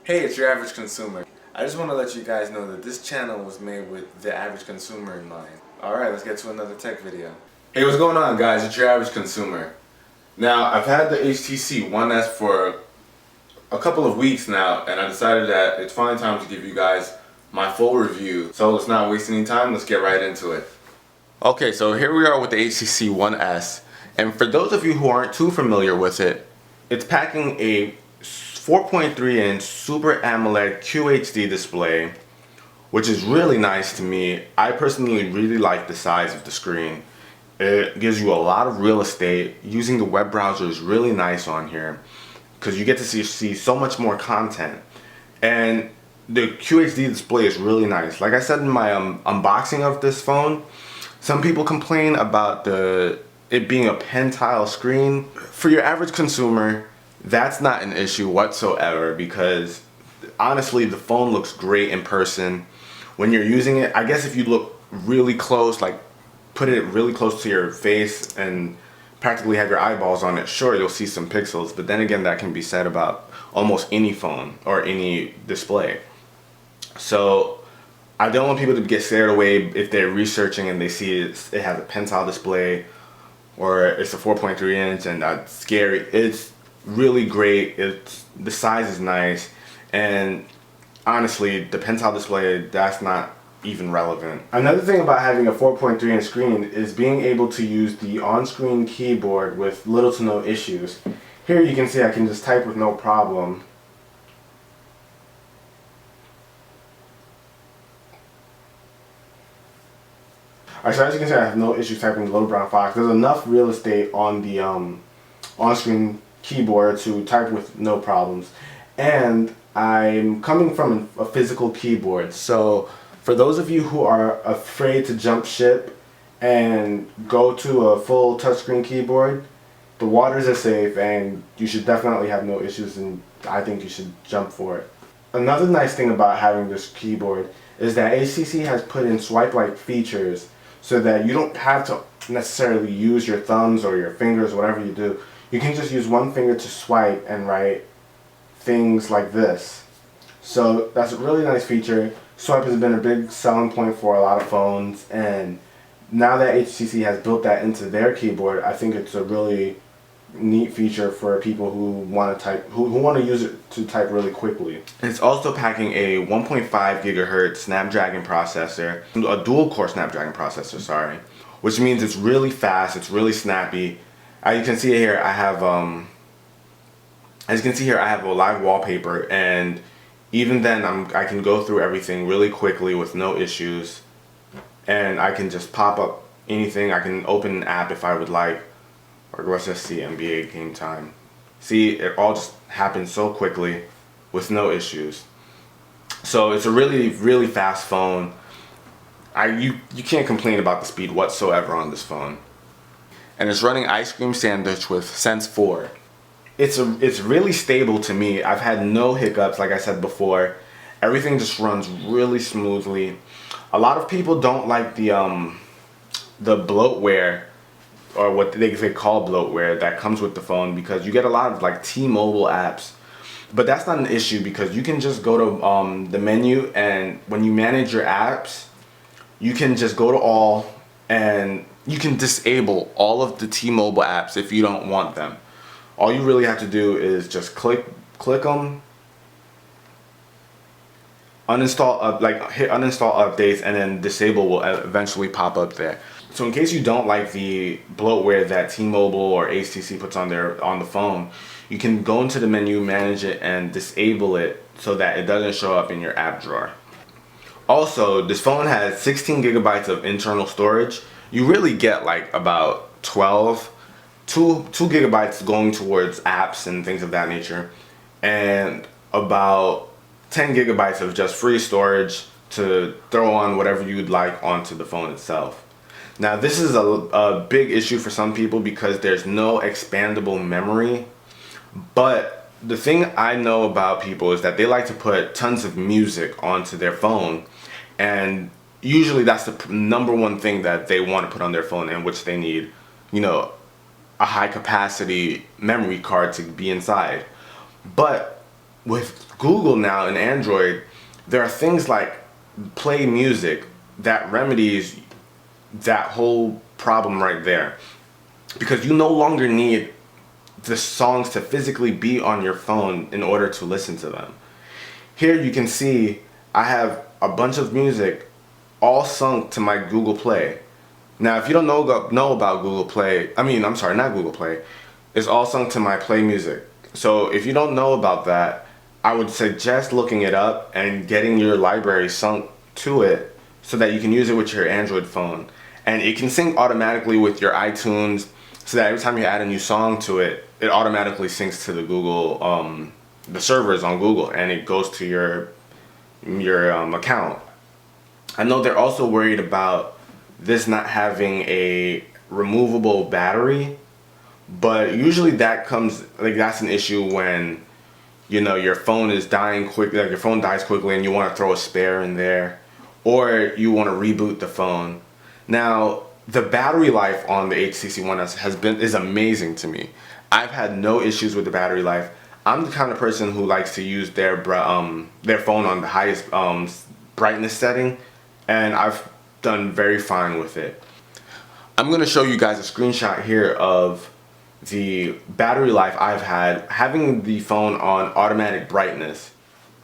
Hey, it's your average consumer. I just want to let you guys know that this channel was made with the average consumer in mind. Alright, let's get to another tech video. Hey, what's going on, guys? It's your average consumer. Now, I've had the HTC One S for a couple of weeks now, and I decided that it's finally time to give you guys my full review. So let's not waste any time, let's get right into it. Okay, so here we are with the HTC One S, and for those of you who aren't too familiar with it, it's packing a 4.3-inch Super AMOLED QHD display, which is really nice to me. I personally really like the size of the screen. It gives you a lot of real estate. Using the web browser is really nice on here because you get to see so much more content. And the QHD display is really nice. Like I said in my unboxing of this phone, some people complain about it being a pen tile screen. For your average consumer, that's not an issue whatsoever because honestly the phone looks great in person. When you're using it, I guess if you look really close, like put it really close to your face and practically have your eyeballs on it, sure, you'll see some pixels, but then again, that can be said about almost any phone or any display. So I don't want people to get scared away if they're researching and they see it has a pen tile display or it's a 4.3 inch and that's scary. It's really great. The size is nice, and honestly the pen tile display, that's not even relevant. Another thing about having a 4.3 inch screen is being able to use the on-screen keyboard with little to no issues. Here you can see I can just type with no problem. Alright, so as you can see, I have no issues typing the little brown fox. There's enough real estate on the on-screen keyboard to type with no problems. And I'm coming from a physical keyboard, so for those of you who are afraid to jump ship and go to a full touchscreen keyboard, the waters are safe and you should definitely have no issues, and I think you should jump for it. Another nice thing about having this keyboard is that HTC has put in swipe-like features so that you don't have to necessarily use your thumbs or your fingers, whatever you do. You can just use one finger to swipe and write things like this. So that's a really nice feature. Swipe has been a big selling point for a lot of phones, and now that HTC has built that into their keyboard, I think it's a really neat feature for people who want to type, who want to use it to type really quickly. And it's also packing a 1.5 gigahertz Snapdragon processor, a dual-core Snapdragon processor, sorry, which means it's really fast, it's really snappy. As you can see here, I have a live wallpaper, and even then I can go through everything really quickly with no issues, and I can just pop up anything. I can open an app if I would like, or let's just see NBA game time. See, it all just happens so quickly with no issues. So it's a really, really fast phone. You can't complain about the speed whatsoever on this phone. And it's running Ice Cream Sandwich with Sense 4. It's really stable to me. I've had no hiccups, like I said before. Everything just runs really smoothly. A lot of people don't like the bloatware, or what they call bloatware, that comes with the phone, because you get a lot of like T-Mobile apps. But that's not an issue because you can just go to the menu, and when you manage your apps, you can just go to all, and you can disable all of the T-Mobile apps if you don't want them. All you really have to do is just click them, uninstall, hit uninstall updates, and then disable will eventually pop up there. So in case you don't like the bloatware that T-Mobile or HTC puts on the phone, you can go into the menu, manage it, and disable it so that it doesn't show up in your app drawer. Also, this phone has 16 gigabytes of internal storage. You really get like about 2 gigabytes going towards apps and things of that nature, and about 10 gigabytes of just free storage to throw on whatever you'd like onto the phone itself. Now this is a big issue for some people because there's no expandable memory, but the thing I know about people is that they like to put tons of music onto their phone, and usually that's the #1 thing that they want to put on their phone, in which they need, you know, a high capacity memory card to be inside. But with Google now and Android, there are things like Play Music that remedies that whole problem right there, because you no longer need the songs to physically be on your phone in order to listen to them. Here you can see I have a bunch of music all synced to my Google Play. Now if you don't know about Google Play, I'm sorry, not Google Play, it's all synced to my Play Music. So if you don't know about that, I would suggest looking it up and getting your library synced to it so that you can use it with your Android phone. And it can sync automatically with your iTunes, so that every time you add a new song to it, it automatically syncs to the Google, the servers on Google, and it goes to your account. I know they're also worried about this not having a removable battery, but usually that's an issue when, you know, your phone is dying quickly, like your phone dies quickly and you want to throw a spare in there, or you want to reboot the phone. Now, the battery life on the HTC One S is amazing to me. I've had no issues with the battery life. I'm the kind of person who likes to use their phone on the highest brightness setting, and I've done very fine with it. I'm going to show you guys a screenshot here of the battery life I've had having the phone on automatic brightness.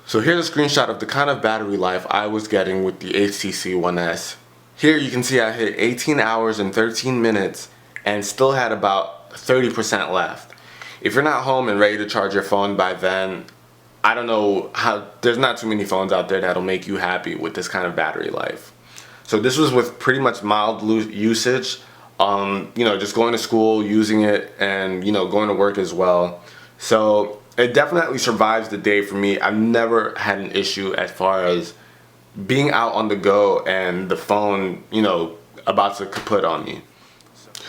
So here's a screenshot of the kind of battery life I was getting with the HTC One S. Here you can see I hit 18 hours and 13 minutes and still had about 30% left. If you're not home and ready to charge your phone by then, I don't know how, there's not too many phones out there that'll make you happy with this kind of battery life. So this was with pretty much mild usage, you know, just going to school, using it, and, you know, going to work as well. So it definitely survives the day for me. I've never had an issue as far as being out on the go and the phone, you know, about to kaput on me.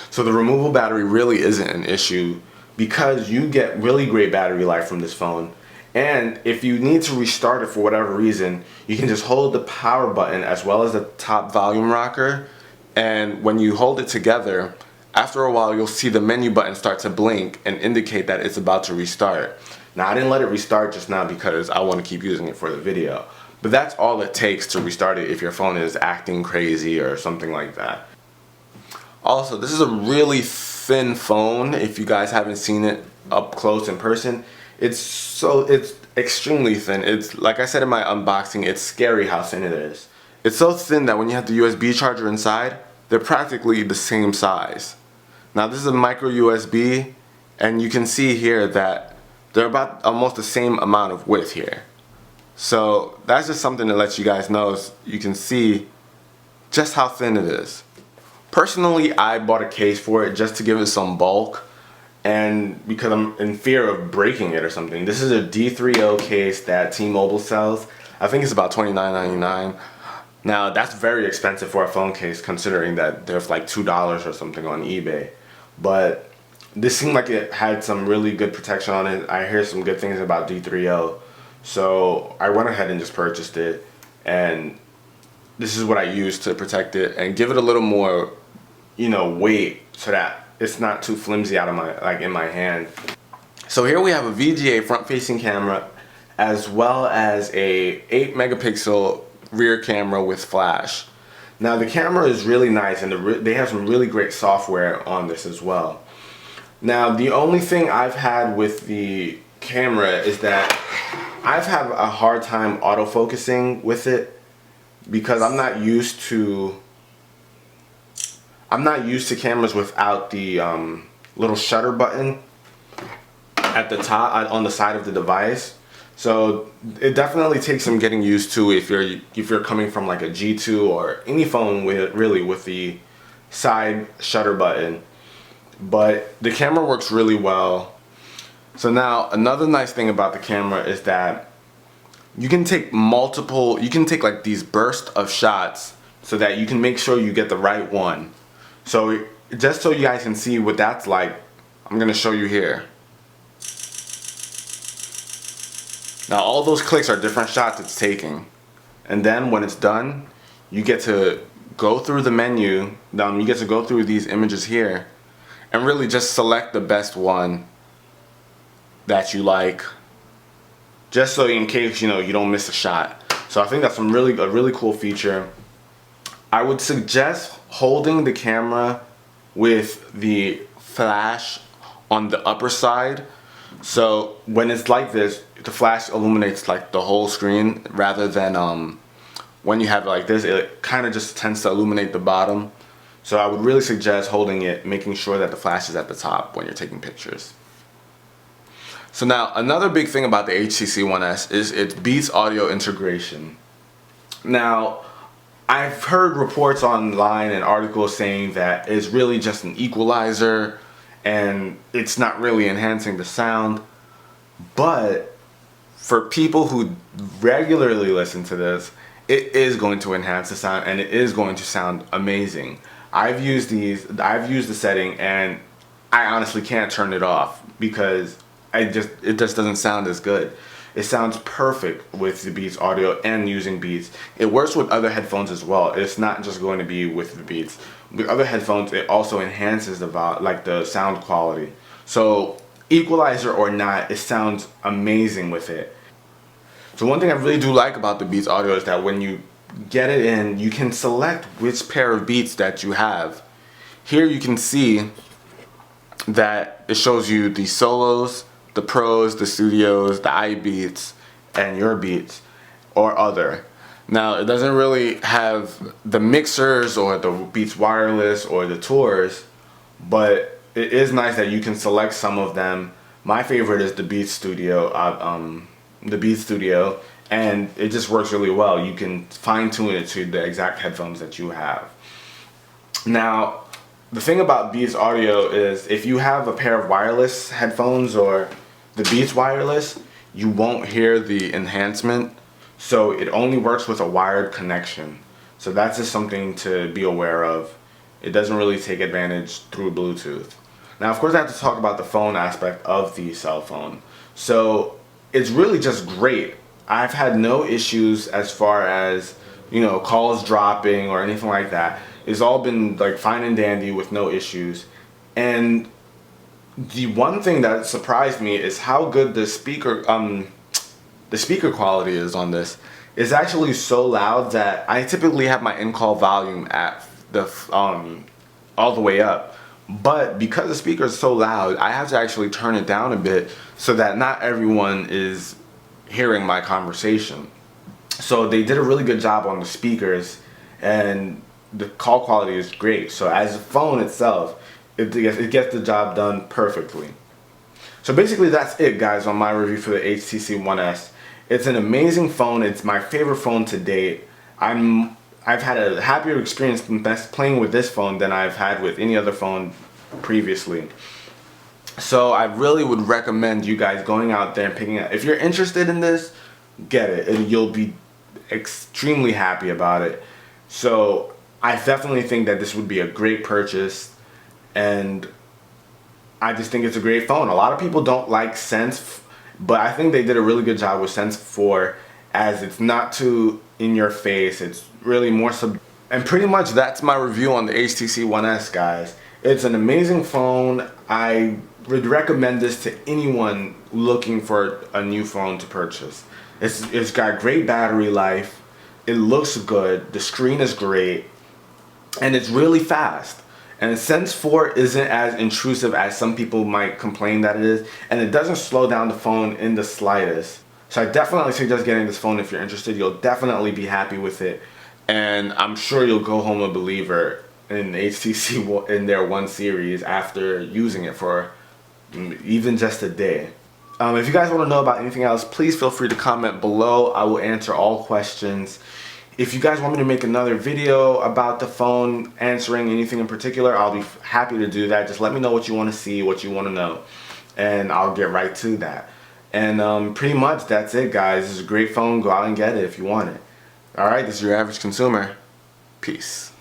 So the removable battery really isn't an issue because you get really great battery life from this phone. And if you need to restart it for whatever reason, you can just hold the power button as well as the top volume rocker. And when you hold it together, after a while you'll see the menu button start to blink and indicate that it's about to restart. Now I didn't let it restart just now because I want to keep using it for the video. But that's all it takes to restart it if your phone is acting crazy or something like that. Also, this is a really thin phone. If you guys haven't seen it up close in person, it's extremely thin. It's like I said in my unboxing, it's scary how thin it is. It's so thin that when you have the USB charger inside, they're practically the same size. Now this is a micro USB, and you can see here that they're about almost the same amount of width here. So that's just something to let you guys know, so you can see just how thin it is. Personally, I bought a case for it just to give it some bulk, and because I'm in fear of breaking it or something. This is a D3O case that T-Mobile sells. I think it's about $29.99. Now that's very expensive for a phone case, considering that there's like $2 or something on eBay. But this seemed like it had some really good protection on it. I hear some good things about D3O. So I went ahead and just purchased it, and this is what I used to protect it and give it a little more, you know, weight so that it's not too flimsy out of my, in my hand. So here we have a VGA front-facing camera as well as a 8 megapixel rear camera with flash. Now the camera is really nice, and they have some really great software on this as well. Now the only thing I've had with the camera is that I've had a hard time autofocusing with it because I'm not used to cameras without the little shutter button at the top on the side of the device. So it definitely takes some getting used to if you're coming from like a G2 or any phone with the side shutter button. But the camera works really well. So now another nice thing about the camera is that you can take like these bursts of shots so that you can make sure you get the right one. So just so you guys can see what that's like, I'm gonna show you here. Now all those clicks are different shots it's taking. And then when it's done, you get to go through the menu, you get to go through these images here and really just select the best one that you like just so in case, you know, you don't miss a shot. So I think that's a really cool feature. I would suggest holding the camera with the flash on the upper side. So when it's like this, the flash illuminates like the whole screen rather than when you have it like this, it kind of just tends to illuminate the bottom. So I would really suggest holding it, making sure that the flash is at the top when you're taking pictures. So now another big thing about the HTC One S is its Beats audio integration. Now I've heard reports online and articles saying that it's really just an equalizer and it's not really enhancing the sound. But for people who regularly listen to this, it is going to enhance the sound and it is going to sound amazing. I've used the setting and I honestly can't turn it off because it just doesn't sound as good. It sounds perfect with the Beats audio and using Beats. It works with other headphones as well. It's not just going to be with the Beats. With other headphones, it also enhances the sound quality. So equalizer or not, it sounds amazing with it. So one thing I really do like about the Beats audio is that when you get it in, you can select which pair of Beats that you have. Here you can see that it shows you the solos, the pros, the studios, the iBeats, and your beats, or other. Now it doesn't really have the mixers or the Beats wireless or the tours, but it is nice that you can select some of them. My favorite is the Beats Studio, and it just works really well. You can fine tune it to the exact headphones that you have. Now, the thing about Beats audio is if you have a pair of wireless headphones or the Beats wireless, you won't hear the enhancement. So it only works with a wired connection. So that's just something to be aware of. It doesn't really take advantage through Bluetooth. Now, of course, I have to talk about the phone aspect of the cell phone. So it's really just great. I've had no issues as far as, you know, calls dropping or anything like that. It's all been like fine and dandy with no issues. And the one thing that surprised me is how good the speaker quality is on this. It's actually so loud that I typically have my in-call volume at the all the way up. But because the speaker is so loud, I have to actually turn it down a bit so that not everyone is hearing my conversation. So they did a really good job on the speakers, and the call quality is great. So as a phone itself, it gets the job done perfectly. So basically that's it, guys, on my review for the HTC One S. It's an amazing phone. It's my favorite phone to date. I've had a happier experience playing with this phone than I've had with any other phone previously. So I really would recommend you guys going out there and picking it. If you're interested in this, get it, and you'll be extremely happy about it. So I definitely think that this would be a great purchase, and I just think it's a great phone. A lot of people don't like Sense, but I think they did a really good job with Sense 4, as it's not too in your face. It's really more and pretty much that's my review on the HTC One S, guys. It's an amazing phone. I would recommend this to anyone looking for a new phone to purchase. It's got great battery life. It looks good. The screen is great, and it's really fast. And Sense 4 isn't as intrusive as some people might complain that it is, and it doesn't slow down the phone in the slightest. So I definitely suggest getting this phone if you're interested. You'll definitely be happy with it, and I'm sure you'll go home a believer in HTC in their One series after using it for even just a day. If you guys want to know about anything else, please feel free to comment below. I will answer all questions. If you guys want me to make another video about the phone, answering anything in particular, I'll be happy to do that. Just let me know what you want to see, what you want to know, and I'll get right to that. And pretty much that's it, guys. It's a great phone. Go out and get it if you want it. Alright, this is your average consumer. Peace.